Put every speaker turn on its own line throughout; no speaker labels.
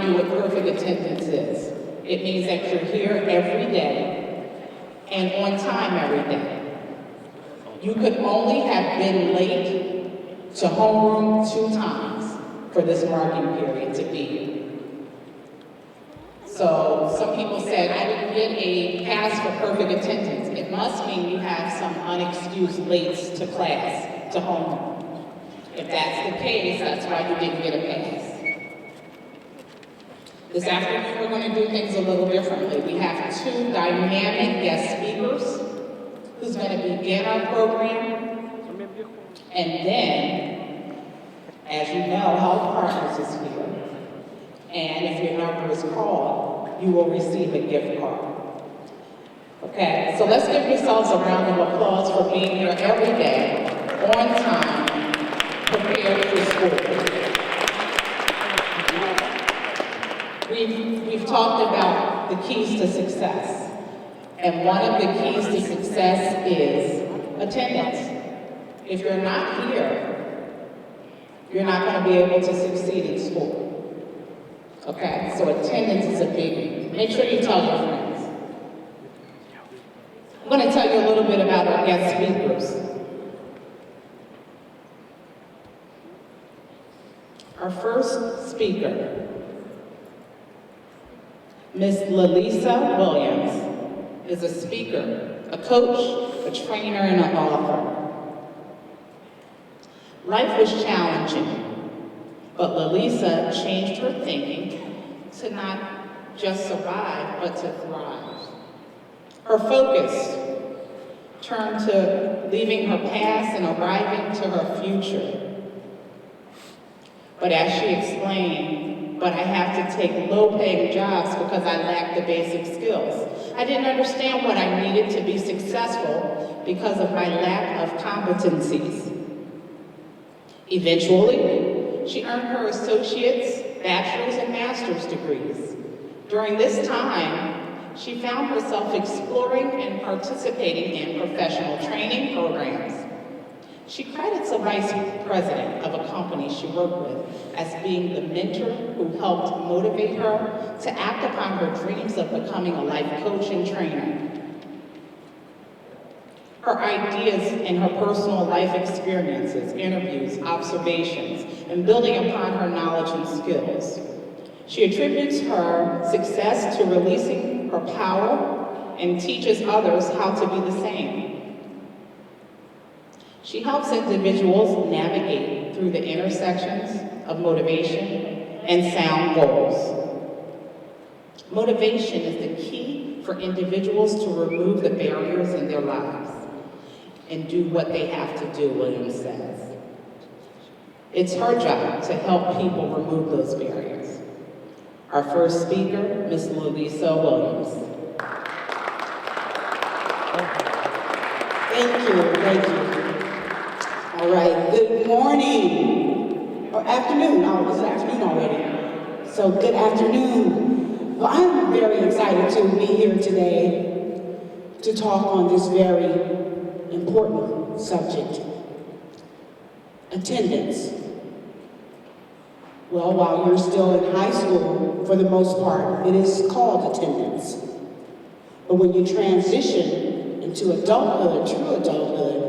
remind you what perfect attendance is. It means that you're here every day and on time every day. You could only have been late to homeroom 2 times for this marking period to be here. So some people said, I didn't get a pass for perfect attendance. It must mean you have some unexcused lates to class, to homeroom. If that's the case, that's why you didn't get a pass. This afternoon, we're going to do things a little differently. We have 2 dynamic guest speakers who's going to begin our program. And then, as you know, Health Partners is here. And if your number is called, you will receive a gift card. Okay, so let's give yourselves a round of applause for being here every day, on time, prepared for school. We've talked about the keys to success. And one of the keys to success is attendance. If you're not here, you're not going to be able to succeed in school. Okay, so attendance is a biggie. Make sure you tell your friends. I'm going to tell you a little bit about our guest speakers. Our first speaker, Miss Elisa Williams, is a speaker, a coach, a trainer, and an author. Life was challenging, but Elisa changed her thinking to not just survive, but to thrive. Her focus turned to leaving her past and arriving to her future. But as she explained, I have to take low-paying jobs because I lack the basic skills. I didn't understand what I needed to be successful because of my lack of competencies. Eventually, she earned her associate's, bachelor's, and master's degrees. During this time, she found herself exploring and participating in professional training programs. She credits a vice president of a company she worked with as being the mentor who helped motivate her to act upon her dreams of becoming a life coach and trainer. Her ideas and her personal life experiences, interviews, observations, and building upon her knowledge and skills. She attributes her success to releasing her power and teaches others how to be the same. She helps individuals navigate through the intersections of motivation and sound goals. Motivation is the key for individuals to remove the barriers in their lives and do what they have to do, Williams says. It's her job to help people remove those barriers. Our first speaker, Ms. Elisa Williams.
Thank you. All right, good morning, or afternoon. Oh, it's afternoon already. So good afternoon. Well, I'm very excited to be here today to talk on this very important subject, attendance. Well, while you're still in high school, for the most part, it is called attendance. But when you transition into adulthood, true adulthood,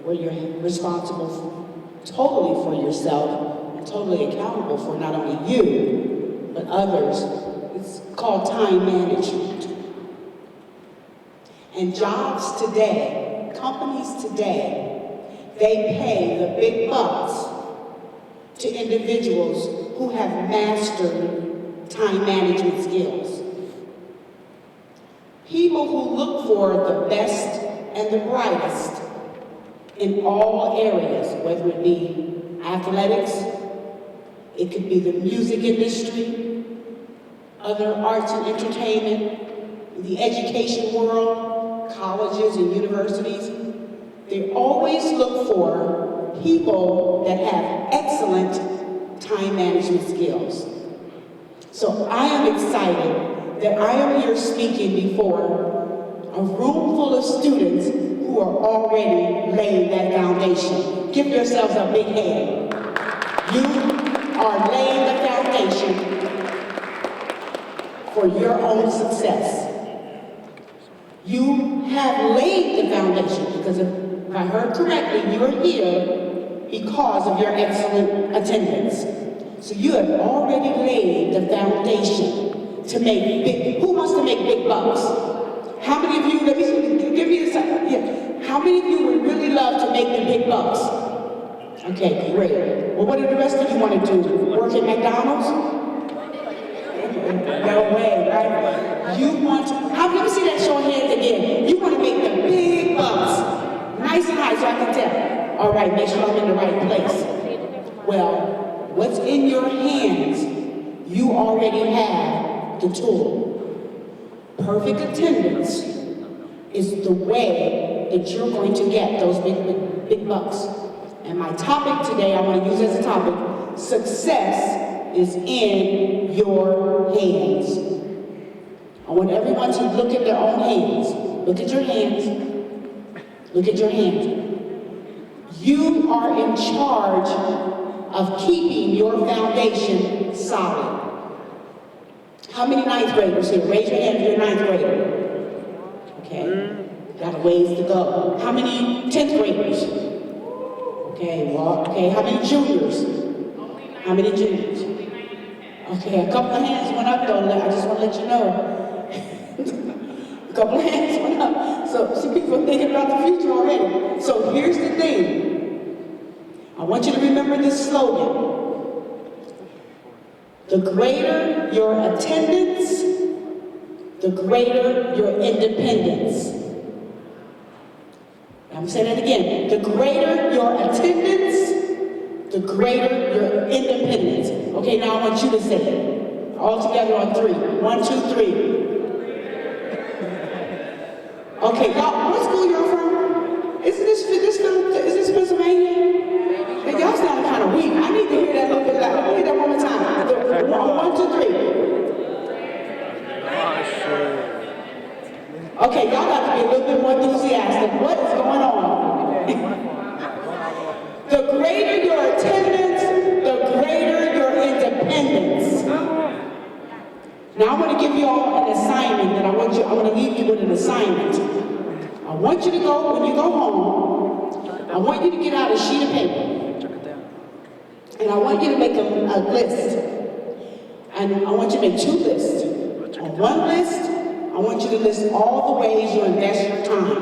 where you're responsible totally for yourself and totally accountable for not only you, but others, it's called time management. And jobs today, companies today, they pay the big bucks to individuals who have mastered time management skills. People who look for the best and the brightest in all areas, whether it be athletics, it could be the music industry, other arts and entertainment, the education world, colleges and universities. They always look for people that have excellent time management skills. So I am excited that I am here speaking before a room full of students who are already laying that foundation. Give yourselves a big hand. You are laying the foundation for your own success. You have laid the foundation, because if I heard correctly, you are here because of your excellent attendance. So you have already laid the foundation to make big, who wants to make big bucks? How many of you, let me give you this, yeah. How many of you would really love to make the big bucks? Okay, great. Well, what do the rest of you want to do? Work at McDonald's? No way, right? You want to, let me see that show of hands again. You want to make the big bucks. Nice and high so I can tell. All right, make sure I'm in the right place. Well, what's in your hands, you already have the tool. Perfect attendance is the way that you're going to get those big bucks. And my topic today, I want to use as a topic, success is in your hands. I want everyone to look at their own hands. Look at your hands. Look at your hands. You are in charge of keeping your foundation solid. How many ninth graders here? Raise your hand if you're a ninth grader. Okay, got a ways to go. How many 10th graders? Okay, well, okay, how many juniors? How many juniors? Okay, a couple of hands went up though, I just want to let you know. A couple of hands went up. So some people are thinking about the future already. So here's the thing. I want you to remember this slogan. The greater your attendance, the greater your independence. I'm saying that again. The greater your attendance, the greater your independence. Okay, now I want you to say it. All together on 3. 1, 2, 3. Okay, y'all, what school y'all from? Is this Pennsylvania? Hey, y'all sound kind of weak. I need to hear that a little bit louder. Let me hear that one more time. 1, 2, 3. Okay, y'all got to be a little bit more enthusiastic. What is going on? The greater your attendance, the greater your independence. Now I want to give you all an assignment that I want to leave you with an assignment. I want you to go, when you go home, I want you to get out a sheet of paper. And I want you to make a list. And I want you to make 2 lists. On one list, I want you to list all the ways you invest your time.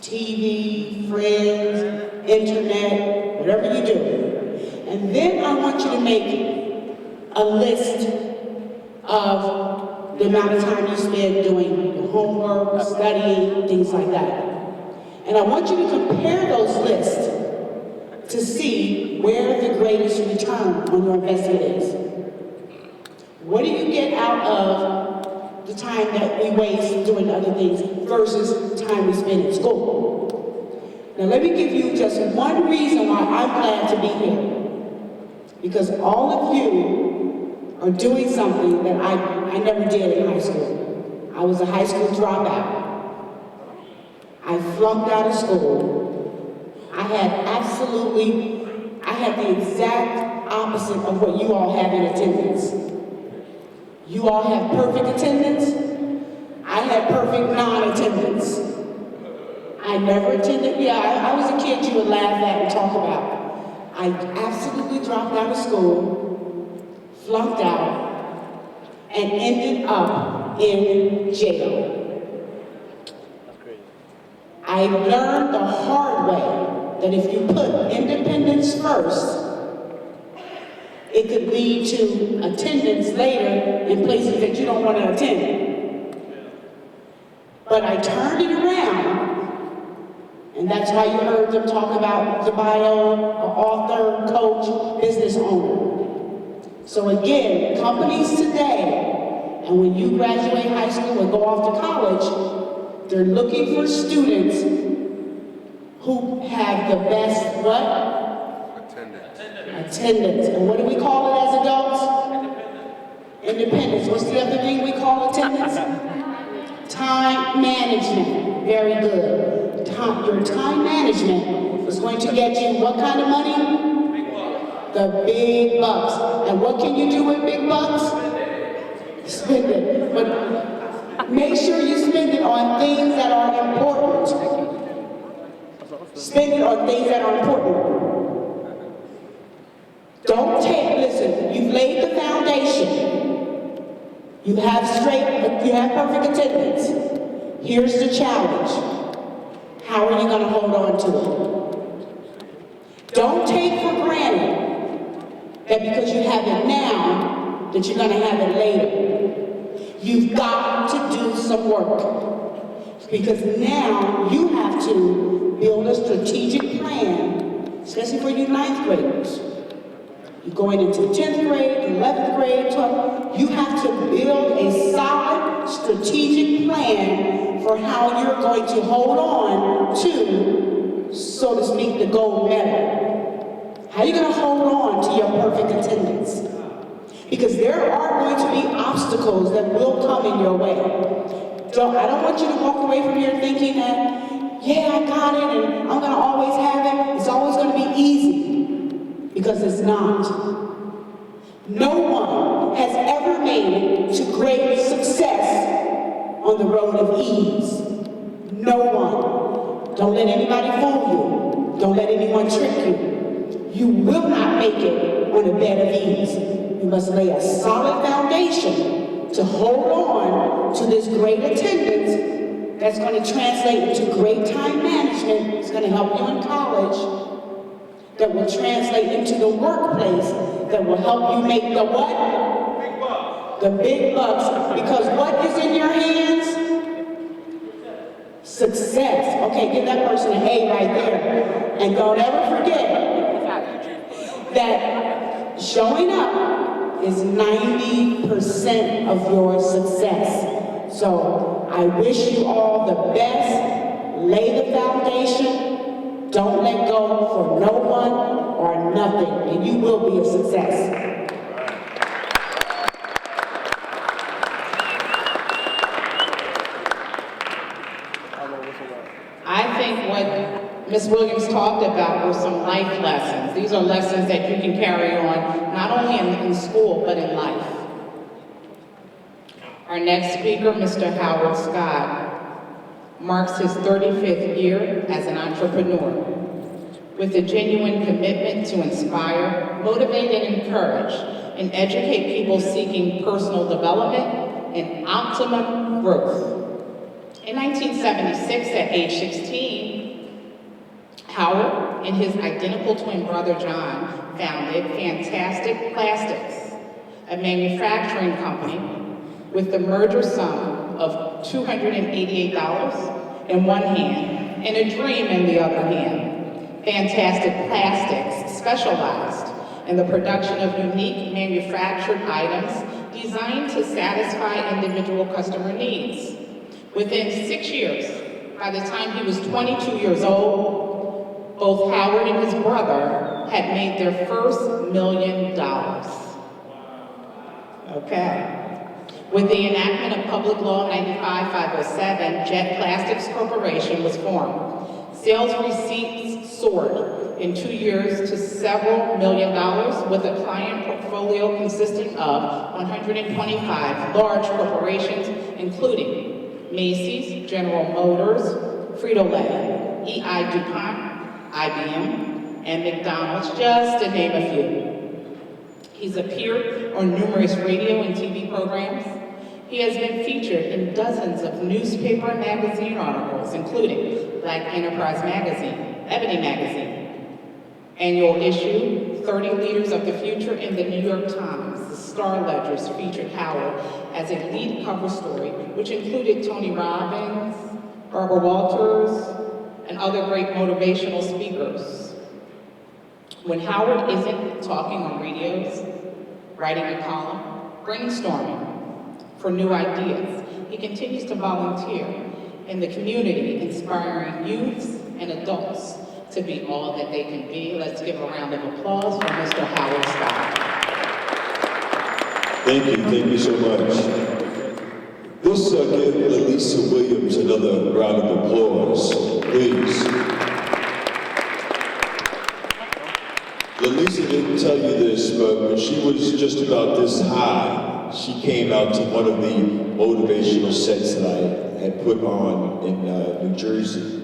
TV, friends, internet, whatever you do. And then I want you to make a list of the amount of time you spend doing your homework, studying, things like that. And I want you to compare those lists to see where the greatest return on your investment is. What do you get out of the time that we waste doing other things versus time we spend in school? Now let me give you just one reason why I'm glad to be here. Because all of you are doing something that I never did in high school. I was a high school dropout. I flunked out of school. I had the exact opposite of what you all have in attendance. You all have perfect attendance. I had perfect non-attendance. I never attended, I was a kid you would laugh at and talk about. I absolutely dropped out of school, flunked out, and ended up in jail. I learned the hard way that if you put independence first, it could lead to attendance later in places that you don't want to attend. But I turned it around, and that's why you heard them talk about the bio, author, coach, business owner. So again, companies today, and when you graduate high school and go off to college, they're looking for students who have the best what? Attendance. And what do we call it as adults? Independence. What's the other thing we call attendance? Time management. Very good. Your time management is going to get you what kind of money? The big bucks. And what can you do with big bucks? Spend it. But make sure you spend it on things that are important. Spend it on things that are important. Don't take, listen, you've laid the foundation. You have perfect attendance. Here's the challenge. How are you going to hold on to it? Don't take for granted that because you have it now, that you're going to have it later. You've got to do some work. Because now you have to build a strategic plan, especially for you 9th graders. You're going into 10th grade, 11th grade, 12th. You have to build a solid strategic plan for how you're going to hold on to, so to speak, the gold medal. How are you going to hold on to your perfect attendance? Because there are going to be obstacles that will come in your way. I don't want you to walk away from here thinking that, yeah, I got it and I'm going to always have it. It's always going to be easy. Because it's not. No one has ever made it to great success on the road of ease. No one. Don't let anybody fool you. Don't let anyone trick you. You will not make it on a bed of ease. You must lay a solid foundation to hold on to this great attendance that's going to translate into great time management. It's going to help you in college. That will translate into the workplace, that will help you make the what? Big bucks. The big bucks. Because what is in your hands? Success. Okay, give that person an A right there. And don't ever forget that showing up is 90% of your success. So I wish you all the best. Lay the foundation. Don't let go for no one or nothing, and you will be a success.
I think what Ms. Williams talked about were some life lessons. These are lessons that you can carry on, not only in school, but in life. Our next speaker, Mr. Howard Scott, marks his 35th year as an entrepreneur, with a genuine commitment to inspire, motivate, and encourage, and educate people seeking personal development and optimum growth. In 1976, at age 16, Howard and his identical twin brother John founded Fantastic Plastics, a manufacturing company with the merger sum of $288 in one hand and a dream in the other hand. Fantastic Plastics specialized in the production of unique manufactured items designed to satisfy individual customer needs. Within 6 years, by the time he was 22 years old, both Howard and his brother had made their first $1 million. Okay. With the enactment of Public Law 95-507, Jet Plastics Corporation was formed. Sales receipts soared in 2 years to several $1 million, with a client portfolio consisting of 125 large corporations, including Macy's, General Motors, Frito-Lay, E.I. DuPont, IBM, and McDonald's, just to name a few. He's appeared on numerous radio and TV programs. He has been featured in dozens of newspaper and magazine articles, including Black Enterprise Magazine, Ebony Magazine, annual issue, 30 Leaders of the Future, in the New York Times. The Star Ledgers featured Howard as a lead cover story, which included Tony Robbins, Barbara Walters, and other great motivational speakers. When Howard isn't talking on radios, writing a column, brainstorming for new ideas, he continues to volunteer in the community, inspiring youths and adults to be all that they can be. Let's give a round of applause for Mr. Howard Scott.
Thank you so much. Let's give Elisa Williams another round of applause, please. Elisa didn't tell you this, but when she was just about this high, She came out to one of the motivational sets that I had put on in New Jersey.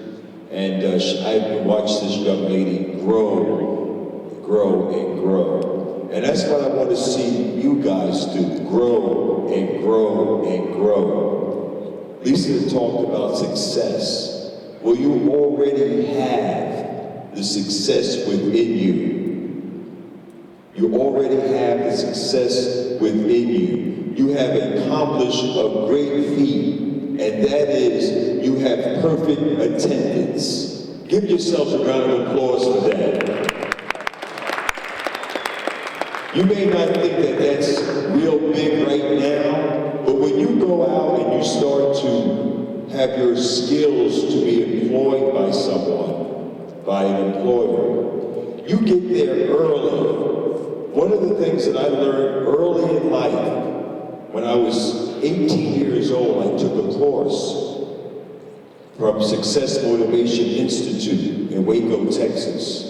And I've watched this young lady grow, grow, and grow. And that's what I want to see you guys do, grow and grow and grow. Lisa talked about success. Well, you already have the success within you. You already have the success within you. You have accomplished a great feat, and that is you have perfect attendance. Give yourselves a round of applause for that. You may not think that that's real big right now, but when you go out and you start to have your skills to be employed by someone, by an employer, you get there early. One of the things that I learned early in life, when I was 18 years old, I took a course from Success Motivation Institute in Waco, Texas.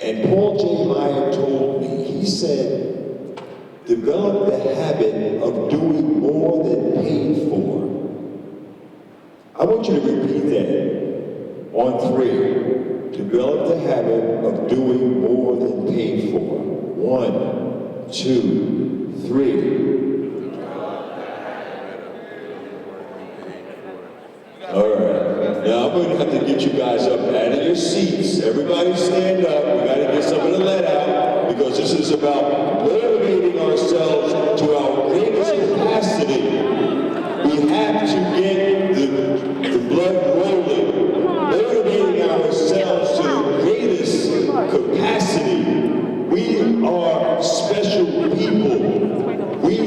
And Paul J. Meyer told me, he said, develop the habit of doing more than paid for. I want you to repeat that on 3. Develop the habit of doing more than paid for. 1, 2, 3. All right. Now I'm going to have to get you guys up out of your seats. Everybody stand up. We got to get some of the lead out because this is about motivating ourselves to our greatest capacity. We have to get the blood rolling, motivating ourselves to the greatest capacity. We are special people. We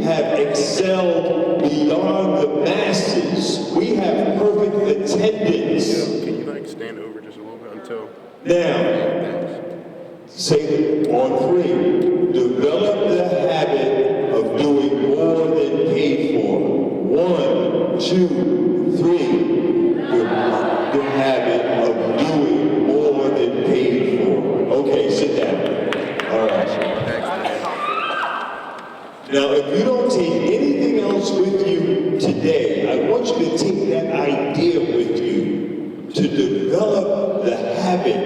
have excelled beyond the masses. We have perfect attendance.
Can you like stand over just a little bit until?
Now, say it on 3. Develop the habit of doing more than paid for. 1, 2, 3. The habit of doing more than paid for. Okay, sit down. All right. Now, if you don't take anything else with you today, I want you to take that idea with you to develop the habit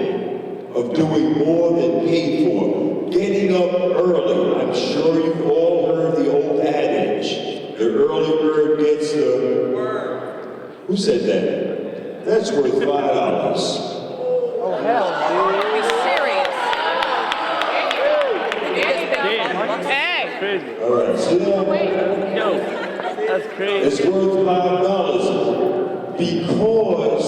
of doing more than paid for. Getting up early. I'm sure you've all heard the old adage, the early bird gets the worm. Who said that? That's worth $5.
Oh, hell, dude. Are you serious? Hey!
Crazy.
All right, sit down.
No, that's crazy.
It's worth $5 because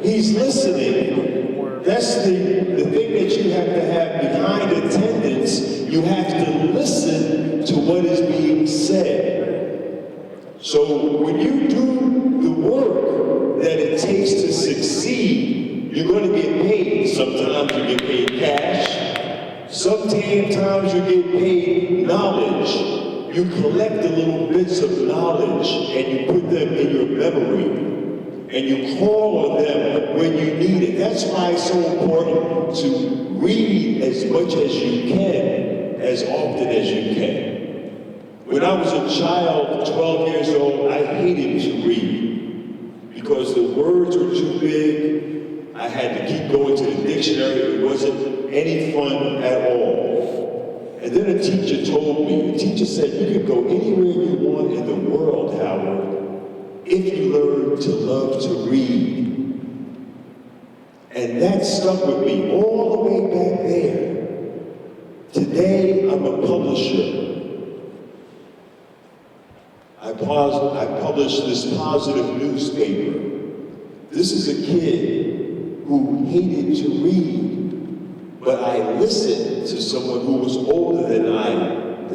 he's listening. That's the thing that you have to have behind attendance. You have to listen to what is being said. So when you do the work that it takes to succeed, you're going to get paid. Sometimes you get paid cash. Sometimes you get paid knowledge. You collect the little bits of knowledge and you put them in your memory. And you call on them when you need it. That's why it's so important to read as much as you can, as often as you can. When I was a child, 12 years old, I hated to read because the words were too big. I had to keep going to the dictionary. It wasn't any fun at all. And then a teacher told me, the teacher said, you could go anywhere you want in the world, Howard, if you learn to love to read. And that stuck with me all the way back there. Today, I'm a publisher. I published this positive newspaper. This is a kid who hated to read, but I listened to someone who was older than I am,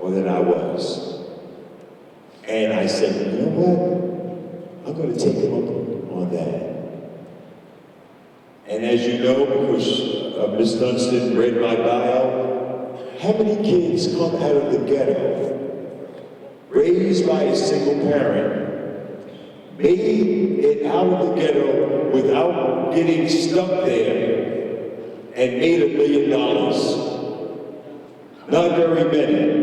or than I was. And I said, you know what? I'm going to take him up on that. And as you know, because Ms. Dunstan read my bio, how many kids come out of the ghetto, raised by a single parent, made it out of the ghetto without getting stuck there, and made $1 million? Not very many.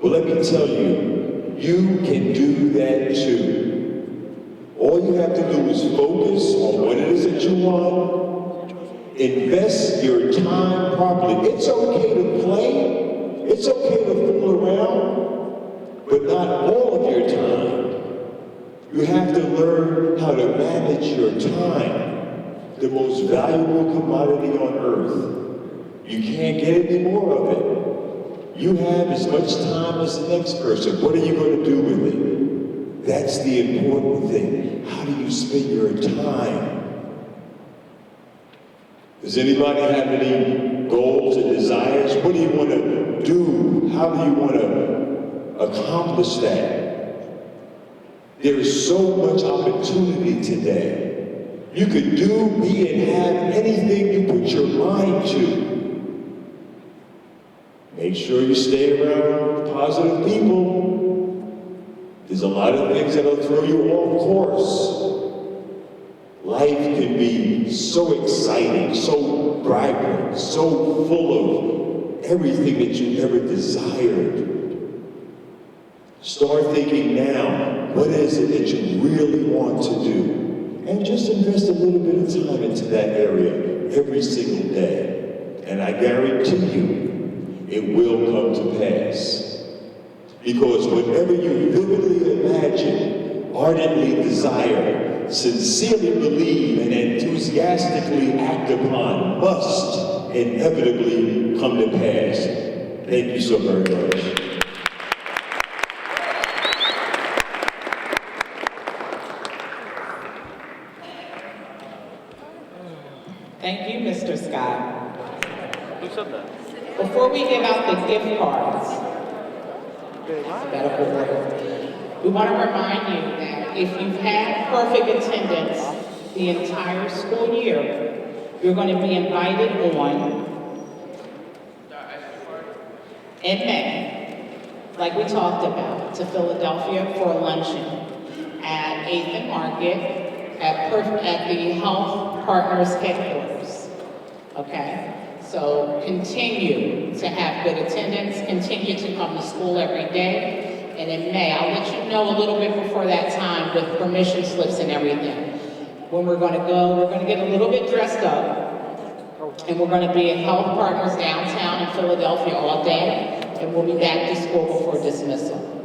Well, let me tell you, you can do that too. All you have to do is focus on what it is that you want. Invest your time properly. It's okay to play. It's okay to fool around, but not all of your time. You have to learn how to manage your time, the most valuable commodity on earth. You can't get any more of it. You have as much time as the next person. What are you going to do with it? That's the important thing. How do you spend your time? Does anybody have any goals and desires? What do you want to do? How do you want to accomplish that? There is so much opportunity today. You could do, be, and have anything you put your mind to. Make sure you stay around positive people. There's a lot of things that'll throw you off course. Life can be so exciting, so vibrant, so full of everything that you ever desired. Start thinking now, what is it that you really want to do? And just invest a little bit of time into that area every single day. And I guarantee you, it will come to pass. Because whatever you vividly imagine, ardently desire, sincerely believe, and enthusiastically act upon must inevitably come to pass. Thank you so very much.
Thank you, Mr. Scott.
Who said that?
Before we give out the gift cards, alphabetical order, we want to remind you that if you've had perfect attendance the entire school year, you're going to be invited on in May, like we talked about, to Philadelphia for a luncheon at 8th and Market at the Health Partners headquarters. Okay? So continue to have good attendance, continue to come to school every day, and in May, I'll let you know a little bit before that time with permission slips and everything. When we're going to go, we're going to get a little bit dressed up, and we're going to be at Health Partners downtown in Philadelphia all day, and we'll be back to school before dismissal.